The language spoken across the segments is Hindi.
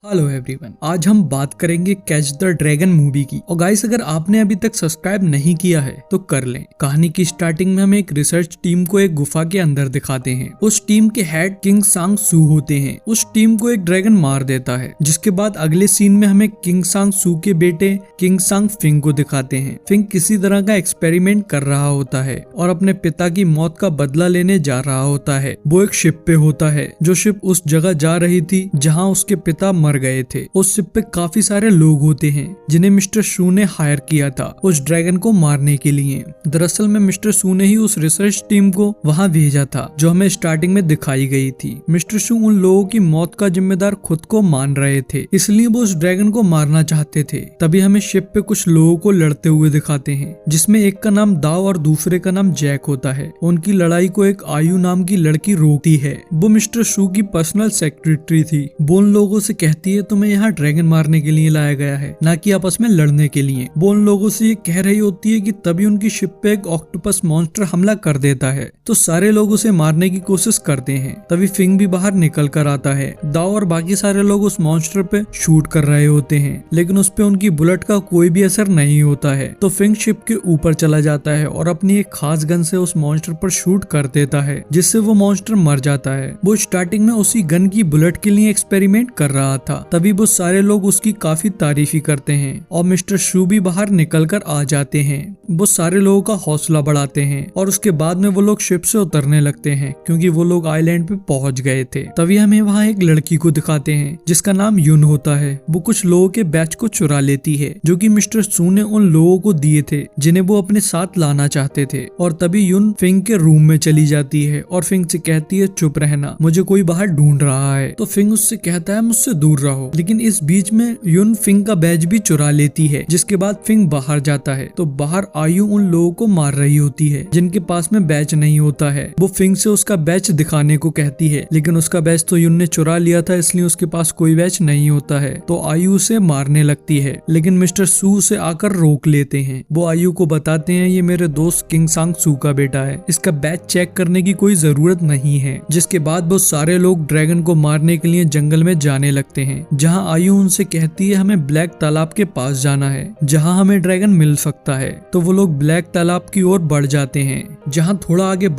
हेलो एवरीवन, आज हम बात करेंगे कैच द ड्रैगन मूवी की। और गाइस, अगर आपने अभी तक सब्सक्राइब नहीं किया है तो कर लें। कहानी की स्टार्टिंग में हमें एक रिसर्च टीम को एक गुफा के अंदर दिखाते हैं। उस टीम के हेड किंग सांग सू होते हैं। उस टीम को एक ड्रैगन मार देता है, जिसके बाद अगले सीन में हमें किंग सांग सू के बेटे किंग सांग फिंग को दिखाते हैं। फिंग किसी तरह का एक्सपेरिमेंट कर रहा होता है और अपने पिता की मौत का बदला लेने जा रहा होता है। वो एक शिप पे होता है, जो शिप उस जगह जा रही थी जहाँ उसके पिता मर गए थे। उस शिप पे काफी सारे लोग होते हैं जिन्हें मिस्टर शू ने हायर किया था उस ड्रैगन को मारने के लिए। दरअसल में मिस्टर शू ने ही उस रिसर्च टीम को वहां भेजा था, जो हमें स्टार्टिंग में दिखाई गई थी। मिस्टर शू उन लोगों की मौत का जिम्मेदार खुद को मान रहे थे, इसलिए वो उस ड्रैगन को मारना चाहते थे। तभी हमें शिप पे कुछ लोगों को लड़ते हुए दिखाते हैं, जिसमें एक का नाम दाव और दूसरे का नाम जैक होता है। उनकी लड़ाई को एक आयु नाम की लड़की रोकती है। वो मिस्टर शू की पर्सनल सेक्रेटरी थी। वो उन लोगों से कहती है तुम्हें यहाँ ड्रैगन मारने के लिए लाया गया है, ना कि आपस में लड़ने के लिए। वो उन लोगों से ये कह रही होती है कि तभी उनकी शिप पे एक ऑक्टोपस मॉन्स्टर हमला कर देता है, तो सारे लोग उसे मारने की कोशिश करते हैं। तभी फिंग भी बाहर निकल कर आता है। दाव और बाकी सारे लोग उस मॉन्स्टर पे शूट कर रहे होते हैं, लेकिन उस पे उनकी बुलेट का कोई भी असर नहीं होता है। तो फिंग शिप के ऊपर चला जाता है और अपनी एक खास गन से उस मॉन्स्टर पर शूट कर देता है, जिससे वो मॉन्स्टर मर जाता है। वो स्टार्टिंग में उसी गन की बुलेट के लिए एक्सपेरिमेंट कर रहा था। तभी वो सारे लोग उसकी काफी तारीफी करते हैं और मिस्टर शू भी बाहर निकल कर आ जाते हैं। वो सारे लोगों का हौसला बढ़ाते हैं और उसके बाद में वो लोग शिप से उतरने लगते हैं, क्योंकि वो लोग आइलैंड पे पहुंच गए थे। तभी हमें वहाँ एक लड़की को दिखाते हैं जिसका नाम यून होता है। वो कुछ लोगों के बैच को चुरा लेती है, जो कि मिस्टर शू ने उन लोगों को दिए थे जिन्हें वो अपने साथ लाना चाहते थे। और तभी यून फिंग के रूम में चली जाती है और फिंग से कहती है चुप रहना, मुझे कोई बाहर ढूंढ रहा है। तो फिंग उससे कहता है मुझसे दूर रहो, लेकिन इस बीच में यून फिंग का बैच भी चुरा लेती है। जिसके बाद फिंग बाहर जाता है तो बाहर आयु उन लोगों को मार रही होती है जिनके पास में बैच नहीं होता है। वो फिंग से उसका बैच दिखाने को कहती है, लेकिन उसका बैच तो यून ने चुरा लिया था, इसलिए उसके पास कोई बैच नहीं होता है। तो आयु उसे मारने लगती है, लेकिन मिस्टर सू उसे आकर रोक लेते हैं। वो आयु को बताते हैं ये मेरे दोस्त किंग सांग सू का बेटा है, इसका बैच चेक करने की कोई जरूरत नहीं है। जिसके बाद वो सारे लोग ड्रैगन को मारने के लिए जंगल में जाने लगते हैं, जहाँ आयु उनसे कहती है हमें ब्लैक तालाब के पास जाना है, जहाँ हमें ड्रैगन मिल सकता है। तो वो लोग ब्लैक तालाब की ओर बढ़ जाते हैं, जहाँ थोड़ा आगे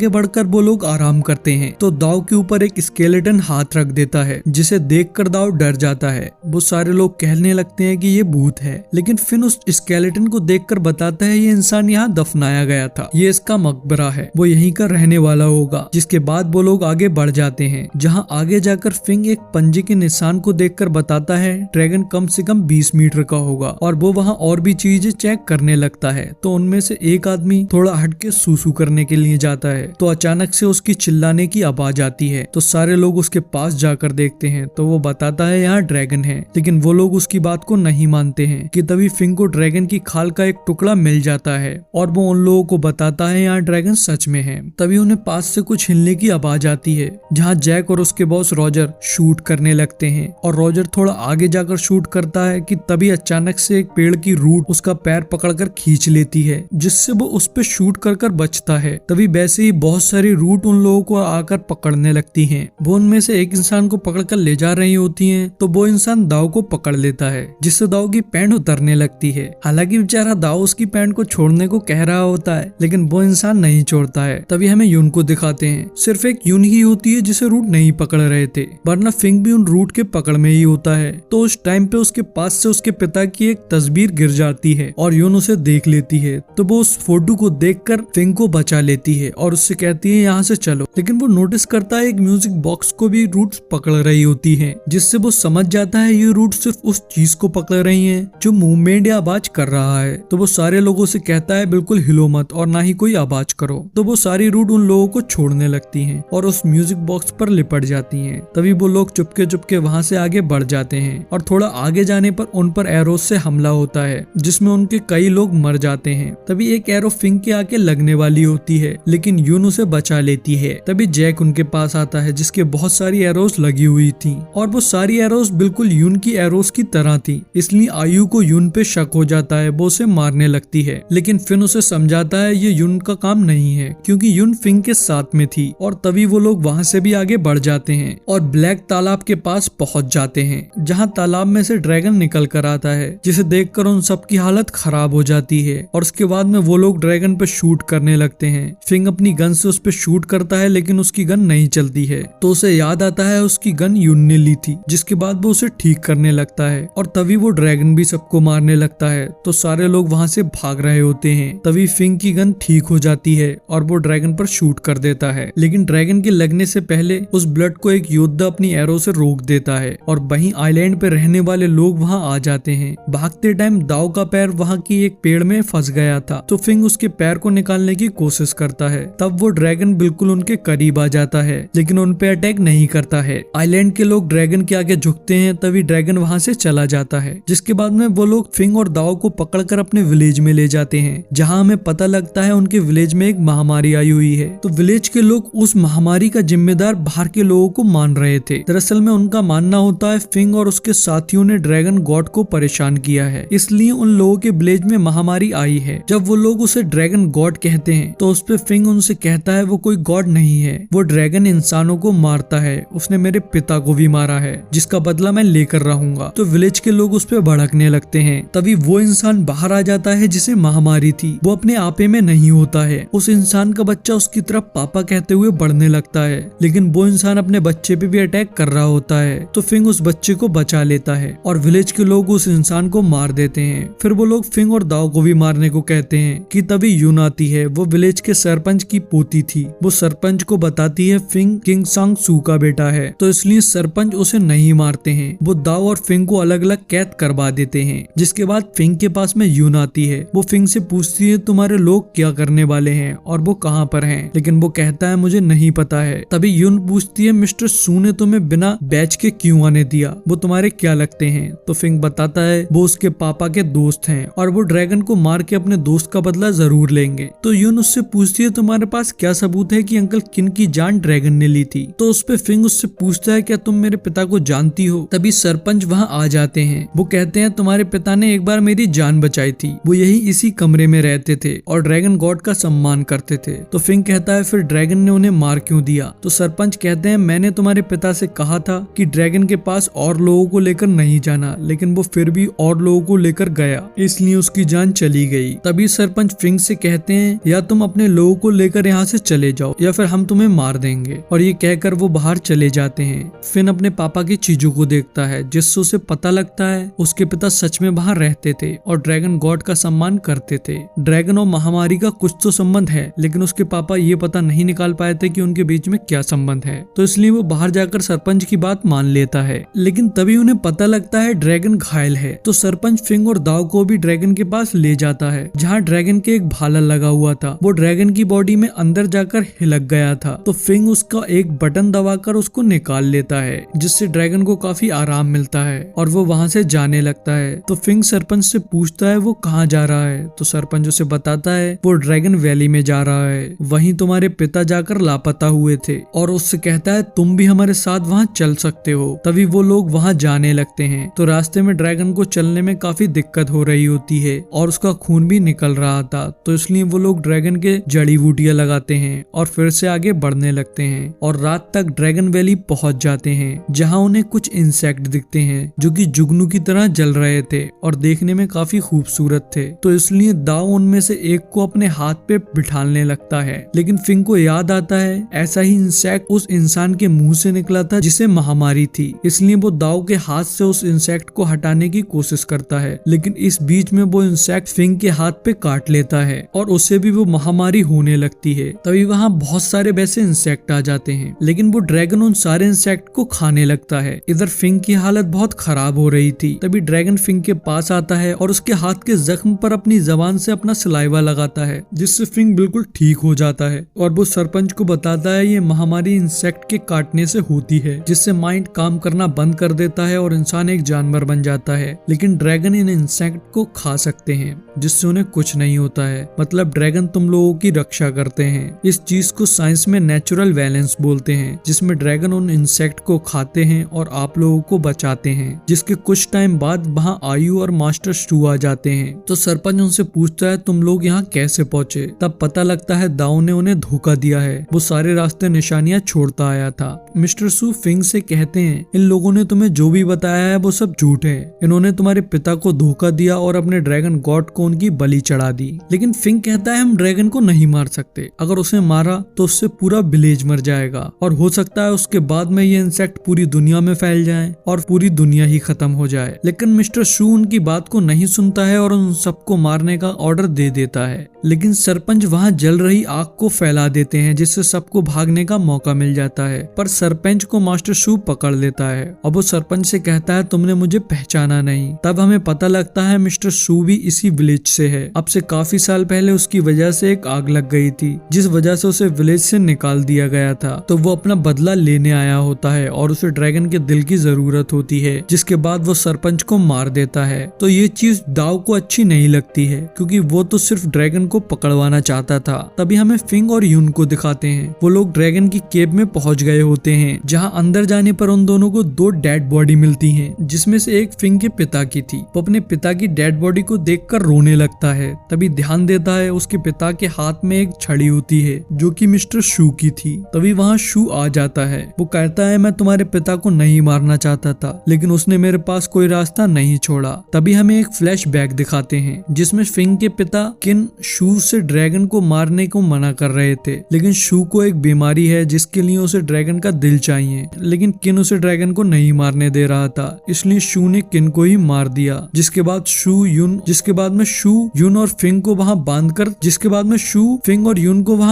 बढ़कर वो लोग आराम करते हैं। तो दाव के ऊपर एक स्केलेटन हाथ रख देता है, जिसे देखकर दाव डर जाता है। वो सारे लोग कहने लगते हैं कि ये भूत है, लेकिन फिर उस स्केलेटन को देखकर बताता है ये इंसान यहाँ दफनाया गया था, ये इसका मकबरा है, वो यहीं का रहने वाला होगा। जिसके बाद वो लोग आगे बढ़ जाते हैं, जहाँ आगे जाकर फिंग एक पंजे के निशान को देखकर बताता है ड्रैगन कम से कम 20 मीटर का होगा। और वो वहाँ और भी चीजें चेक करने लगता है। तो उनमें से एक आदमी थोड़ा हटके सूसू करने के लिए जाता है, तो अचानक से उसकी चिल्लाने की आवाज आती है। तो सारे लोग उसके पास जाकर देखते हैं, तो वो बताता है यहाँ ड्रैगन है, लेकिन वो लोग उसकी बात को नहीं मानते हैं। कि तभी फिंग को ड्रैगन की खाल का एक टुकड़ा मिल जाता है और वो उन लोगों को बताता है यहाँ ड्रैगन सच में है। तभी उन्हें पास से कुछ हिलने की आवाज आती है, जहाँ जैक और उसके बॉस रॉजर शूट करने लगते हैं। और रॉजर थोड़ा आगे जाकर शूट करता है कि तभी अचानक से एक पेड़ की रूट उसका पैर पकड़कर खींच लेती है, जिससे वो उस पे शूट कर बचता है। तभी वैसे ही बहुत सारी रूट उन लोगों को आकर पकड़ने लगती हैं। वो उनमें से एक इंसान को पकड़कर ले जा रही होती हैं, तो वो इंसान दाव को पकड़ लेता है, जिससे दाव की पैंट उतरने लगती है। हालांकि बेचारा दाव उसकी पैंट को छोड़ने को कह रहा होता है, लेकिन वो इंसान नहीं छोड़ता है। तभी हमें यून को दिखाते हैं। सिर्फ एक यून ही होती है जिसे रूट नहीं पकड़ रहे थे, वरना फिंग भी उन रूट के पकड़ में ही होता है। तो उस टाइम पे उसके पास से उसके पिता की एक तस्वीर गिर जाती है और यून उसे देख लेती है। तो वो उस फोटो को देखकर फिंग को बचा लेती है और उससे कहती है यहाँ से चलो। लेकिन वो नोटिस करता है एक म्यूजिक बॉक्स को भी रूट्स पकड़ रही होती है, जिससे वो समझ जाता है ये रूट सिर्फ उस चीज को पकड़ रही है जो मूवमेंट या आवाज कर रहा है। तो वो सारे लोगों से कहता है बिल्कुल हिलो मत और ना ही कोई आवाज करो। तो वो सारी रूट उन लोगों को छोड़ने लगती हैं और उस म्यूजिक बॉक्स पर लिपट जाती हैं। तभी वो लोग चुपके वहां से आगे बढ़ जाते हैं और थोड़ा आगे जाने पर उन पर एरोस से हमला होता है, जिसमें उनके कई लोग मर जाते हैं। तभी एक एरो फिंग के आके लगने वाली होती है, लेकिन यून उसे बचा लेती है। तभी जैक उनके पास आता है, जिसके बहुत सारी एरोस लगी हुई थी और वो सारी एरोस बिल्कुल यून की एरोस की तरह थी। इसलिए आयु को यून पे शक हो जाता है, वो उसे मारने लगती है। लेकिन फिन उसे समझाता है ये यून का काम नहीं है, क्योंकि यून फिंग के साथ में थी। और तभी वो लोग वहाँ से भी आगे बढ़ जाते हैं और ब्लैक तालाब तालाब के पास पहुंच जाते हैं जहां तालाब में से ड्रैगन निकल कर आता है, जिसे देखकर उन सब की हालत खराब हो जाती है और उसके बाद में वो लोग ड्रैगन पे शूट करने लगते हैं। फिंग अपनी गन से उस पे शूट करता है लेकिन उसकी गन नहीं चलती है, तो उसे याद आता है उसकी गन यून ने ली थी, जिसके बाद वो उसे ठीक करने लगता है और तभी वो ड्रैगन भी सबको मारने लगता है। तो सारे लोग वहां से भाग रहे होते हैं। तभी फिंग की गन ठीक हो जाती है और वो ड्रैगन पर शूट कर देता है, लेकिन ड्रैगन के लगने से पहले उस ब्लड को एक योद्धा अपनी एरो से रोक देता है और वहीं आइलैंड पे रहने वाले लोग वहां आ जाते हैं। भागते टाइम दाव का पैर वहां की एक पेड़ में फंस गया था, तो फिंग उसके पैर को निकालने की कोशिश करता है। तब वो ड्रैगन बिल्कुल उनके करीब आ जाता है लेकिन उन पे अटैक नहीं करता है। आइलैंड के लोग ड्रैगन के आगे झुकते हैं, तभी ड्रैगन वहां से चला जाता है, जिसके बाद में वो लोग फिंग और दाव को पकड़कर अपने विलेज में ले जाते हैं, जहां हमें पता लगता है उनके विलेज में एक महामारी आई हुई है। तो विलेज के लोग उस महामारी का जिम्मेदार बाहर के लोगों को मान रहे थे। दरअसल में उनका मानना होता है फिंग और उसके साथियों ने ड्रैगन गॉड को परेशान किया है, इसलिए उन लोगों के विलेज में महामारी आई है। जब वो लोग उसे ड्रैगन गॉड कहते हैं तो उस पे फिंग उनसे कहता है वो कोई गॉड नहीं है, वो ड्रैगन इंसानों को मारता है, उसने मेरे पिता को भी मारा है, जिसका बदला मैं लेकर रहूंगा। तो विलेज के लोग उस पे भड़कने लगते हैं। तभी वो इंसान बाहर आ जाता है जिसे महामारी थी, वो अपने आपे में नहीं होता है। उस इंसान का बच्चा उसकी तरफ पापा कहते हुए बढ़ने लगता है, लेकिन वो इंसान अपने बच्चे पे भी अटैक कर रहा होता है। तो फिंग उस बच्चे को बचा लेता है और विलेज के लोग उस इंसान को मार देते हैं। फिर वो लोग फिंग और दाव को भी मारने को कहते हैं कि तभी यून आती है। वो विलेज के सरपंच की पोती थी। वो सरपंच को बताती है फिंग किंग सांग सू का बेटा है, तो इसलिए सरपंच उसे नहीं मारते हैं। वो दाव और फिंग को अलग अलग कैद करवा देते हैं। जिसके बाद फिंग के पास में यून आती है। वो फिंग से पूछती है तुम्हारे लोग क्या करने वाले हैं और वो कहाँ पर हैं, लेकिन वो कहता है मुझे नहीं पता है। तभी यून पूछती है मिस्टर सू ने तुम्हें बिना बैच के क्यों आने दिया, वो तुम्हारे क्या लगते हैं। तो फिंग बताता है वो उसके पापा के दोस्त हैं और वो ड्रैगन को मार के अपने दोस्त का बदला जरूर लेंगे। तो यून उससे पूछती है तुम्हारे पास क्या सबूत है कि अंकल किन की जान ड्रैगन ने ली थी। तो उस पे फिंग उससे पूछता है क्या तुम मेरे पिता को जानती हो। तभी सरपंच वहाँ आ जाते हैं। वो कहते हैं तुम्हारे पिता ने एक बार मेरी जान बचाई थी, वो यही इसी कमरे में रहते थे और ड्रैगन गॉड का सम्मान करते थे। तो फिंग कहता है फिर ड्रैगन ने उन्हें मार क्यों दिया। तो सरपंच कहते हैं मैंने तुम्हारे पिता से कहा था कि ड्रैगन के पास और लोगों को लेकर नहीं जाना, लेकिन वो फिर भी और लोगों को लेकर गया, इसलिए उसकी जान चली गई। तभी सरपंच फिंग से कहते हैं या तुम अपने लोगों को लेकर यहाँ से चले जाओ या फिर हम तुम्हें मार देंगे। और ये कहकर वो बाहर चले जाते हैं। फिन अपने पापा की चीजों को देखता है, जिससे उसे पता लगता है उसके पिता सच में बाहर रहते थे और ड्रैगन गॉड का सम्मान करते थे। ड्रैगन और महामारी का कुछ तो संबंध है, लेकिन उसके पापा ये पता नहीं निकाल पाए थे कि उनके बीच में क्या संबंध है। तो इसलिए वो बाहर जाकर सरपंच की बात मान लेता है, लेकिन तभी उन्हें पता लगता है ड्रैगन घायल है। तो सरपंच फिंग और दाव को भी ड्रैगन के पास ले जाता है, जहाँ ड्रैगन के एक भाला लगा हुआ था। वो ड्रैगन की बॉडी में अंदर जाकर हिलक गया था। तो फिंग उसका एक बटन दबाकर उसको निकाल लेता है, जिससे ड्रैगन को काफी आराम मिलता है और वो वहाँ से जाने लगता है। तो फिंग सरपंच से पूछता है वो कहाँ जा रहा है। तो सरपंच उसे बताता है वो ड्रैगन वैली में जा रहा है, वहीं तुम्हारे पिता जाकर लापता हुए थे, और उससे कहता है तुम भी हमारे साथ वहाँ चल सकते हो। तभी वो लोग वहाँ जाने लगते हैं। तो रास्ते में ड्रैगन को चलने में काफी दिक्कत हो रही होती है और उसका खून भी निकल रहा था, तो इसलिए वो लोग ड्रैगन के जड़ी बूटियां लगाते हैं और फिर से आगे बढ़ने लगते हैं और रात तक ड्रैगन वैली पहुंच जाते हैं, जहां उन्हें कुछ इंसेक्ट दिखते हैं जो कि जुगनू की तरह जल रहे थे और देखने में काफी खूबसूरत थे। तो इसलिए दाव उनमें से एक को अपने हाथ पे बिठाने लगता है, लेकिन फिंग को याद आता है ऐसा ही इंसेक्ट उस इंसान के मुंह से निकला था जिसे महामारी थी, इसलिए वो दाव के हाथ से उस इंसेक्ट को हटाने की कोशिश करता है, लेकिन इस बीच में वो इंसेक्ट फिंग के हाथ पे काट लेता है और उससे भी वो महामारी होने लगती है। तभी वहाँ बहुत सारे वैसे इंसेक्ट आ जाते हैं, लेकिन वो ड्रैगन उन सारे इंसेक्ट को खाने लगता है। इधर फिंग की हालत बहुत खराब हो रही थी। तभी ड्रैगन फिंग के पास आता है और उसके हाथ के जख्म पर अपनी जबान से अपना सलाइवा लगाता है, जिससे फिंग बिल्कुल ठीक हो जाता है और वो सरपंच को बताता है ये महामारी इंसेक्ट के काटने से होती है, जिससे माइंड काम करना बंद कर देता है और इंसान एक जानवर बन जाता है। लेकिन ड्रैगन इन इंसेक्ट को खा सकते हैं, जिससे उन्हें कुछ नहीं होता है। मतलब ड्रैगन तुम लोगों की रक्षा करते हैं। इस चीज को साइंस में नेचुरल बैलेंस बोलते हैं, जिसमें ड्रैगन उन इंसेक्ट को खाते हैं और आप लोगों को बचाते हैं। जिसके कुछ टाइम बाद वहाँ आयु और मास्टर स्टू आ जाते हैं। तो सरपंच उनसे पूछता है तुम लोग यहाँ कैसे पहुँचे। तब पता लगता है दाव ने उन्हें धोखा दिया है, वो सारे रास्ते निशानियां छोड़ता आया था। मिस्टर सू फिंग से कहते हैं इन लोगों ने तुम्हें जो भी बताया है वो सब झूठ है, इन्होंने तुम्हारे पिता को धोखा दिया और अपने ड्रैगन गॉड को उनकी बलि चढ़ा दी। लेकिन फिंग कहता है हम ड्रैगन को नहीं मार सकते, अगर उसे मारा तो उससे पूरा विलेज मर जाएगा और हो सकता है उसके बाद में ये इंसेक्ट पूरी दुनिया में फैल जाए और पूरी दुनिया ही खत्म हो जाए। लेकिन मिस्टर शू उनकी बात को नहीं सुनता है और उन सबको मारने का ऑर्डर दे देता है। लेकिन सरपंच वहां जल रही आग को फैला देते हैं जिससे सबको भागने का मौका मिल जाता है, पर सरपंच को मास्टर शू पकड़ लेता है और वो सरपंच से कहता है तुमने मुझे पहचाना नहीं। तब हमें पता लगता है मिस्टर शू भी इसी विलेज से है। अब से काफी साल पहले उसकी वजह से एक आग लग गई थी जिस वजह से उसे विलेज से निकाल दिया गया था, तो वो अपना बदला लेने आया होता है और उसे ड्रैगन के दिल की जरूरत होती है, जिसके बाद वो सरपंच को मार देता है। तो ये चीज दाव को अच्छी नहीं लगती है क्योंकि वो तो सिर्फ ड्रैगन को पकड़वाना चाहता था। तभी हमें फिंग और यून को दिखाते हैं। वो लोग ड्रैगन की केव में पहुंच गए होते हैं जहां अंदर जाने पर उन दोनों को 2 डेड बॉडी मिलती हैं, जिसमें से एक फिंग के पिता की थी। वो अपने पिता की डेड बॉडी को देखकर रोने लगता है, तभी ध्यान देता है उसके पिता के हाथ में एक छड़ी होती है जो कि मिस्टर शू की थी। तभी वहां शू आ जाता है। वो कहता है मैं तुम्हारे पिता को नहीं मारना चाहता था लेकिन उसने मेरे पास कोई रास्ता नहीं छोड़ा। तभी हमें एक फ्लैशबैक दिखाते हैं जिसमें फिंग के पिता किन शू से ड्रैगन को मारने को मना कर रहे थे, लेकिन शू को एक बीमारी है जिसके लिए उसे ड्रैगन का दिल चाहिए, लेकिन किन उसे ड्रैगन को नहीं मारने दे रहा था, इसलिए शू ने किन को ही मार दिया। जिसके बाद में शू यून और फिंग को वहां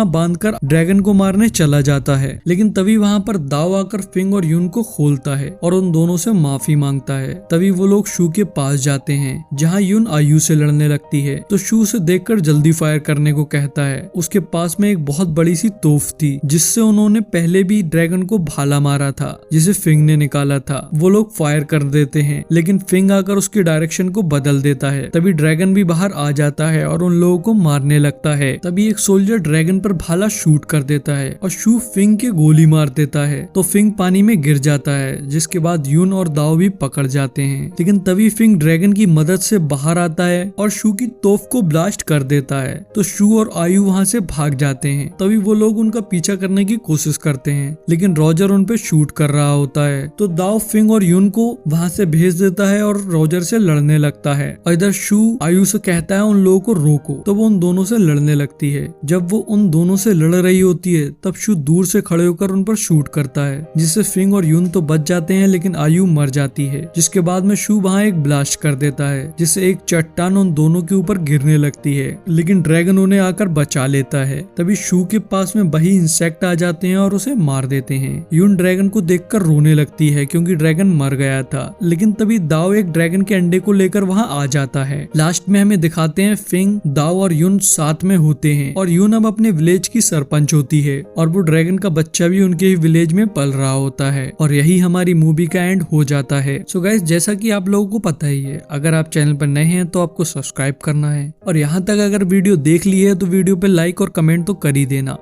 बांधकर ड्रैगन को मारने चला जाता है। लेकिन तभी वहां पर दाव आकर फिंग और यून को खोलता है और उन दोनों से माफी मांगता है। तभी वो लोग शू के पास जाते हैं जहां यून आयु से लड़ने लगती है, तो शू से देखकर जल्दी फायर करने को कहता है। उसके पास में एक बहुत बड़ी सी तोफ थी जिससे उन्होंने पहले भी ड्रैगन को भाला मारा था जिसे फिंग ने निकाला था। वो लोग फायर कर देते हैं लेकिन फिंग आकर उसकी डायरेक्शन को बदल देता है। तभी ड्रैगन भी बाहर आ जाता है और उन लोगों को मारने लगता है। तभी एक सोल्जर ड्रैगन पर भाला शूट कर देता है और शू फिंग के गोली मार देता है, तो फिंग पानी में गिर जाता है, जिसके बाद यून और दाव भी पकड़ जाते हैं। लेकिन तभी फिंग ड्रैगन की मदद से बाहर आता है और शू की तोफ को ब्लास्ट कर देता है, तो शू और आयु वहां से भाग जाते हैं। तभी वो लोग उनका पीछा करने की कोशिश करते हैं लेकिन रॉजर उन पे शूट कर रहा होता है, तो दाव फिंग और यून को वहां से भेज देता है और रॉजर से लड़ने लगता है। और इधर शू आयु से कहता है उन लोगों को रोको, तो वो उन दोनों से लड़ने लगती है। जब वो उन दोनों से लड़ रही होती है तब शू दूर से खड़े होकर उन पर शूट करता है, जिससे फिंग और यून तो बच जाते हैं लेकिन आयु मर जाती है। जिसके बाद में शू वहां एक ब्लास्ट कर देता है जिससे एक चट्टान उन दोनों के ऊपर गिरने लगती है, लेकिन ड्रैगन उन्हें आकर बचा लेता है। तभी शू के पास में वही इंसेक्ट आ जाते हैं और उसे मार देते हैं। यून ड्रैगन को देखकर रोने लगती है क्योंकि ड्रैगन मर गया था, लेकिन तभी दाव एक ड्रैगन के अंडे को लेकर वहां आ जाता है। लास्ट में हमें दिखाते हैं फिंग, दाव और यून साथ में होते हैं और यून अब अपने विलेज की सरपंच होती है और वो ड्रैगन का बच्चा भी उनके ही विलेज में पल रहा होता है। और यही हमारी मूवी का एंड हो जाता है। सो गाइस, जैसा कि आप लोगों को पता ही है, अगर आप चैनल पर नए हैं तो आपको सब्सक्राइब करना है और यहाँ तक अगर वीडियो देख ली है तो वीडियो पे लाइक और कमेंट तो कर ही देना।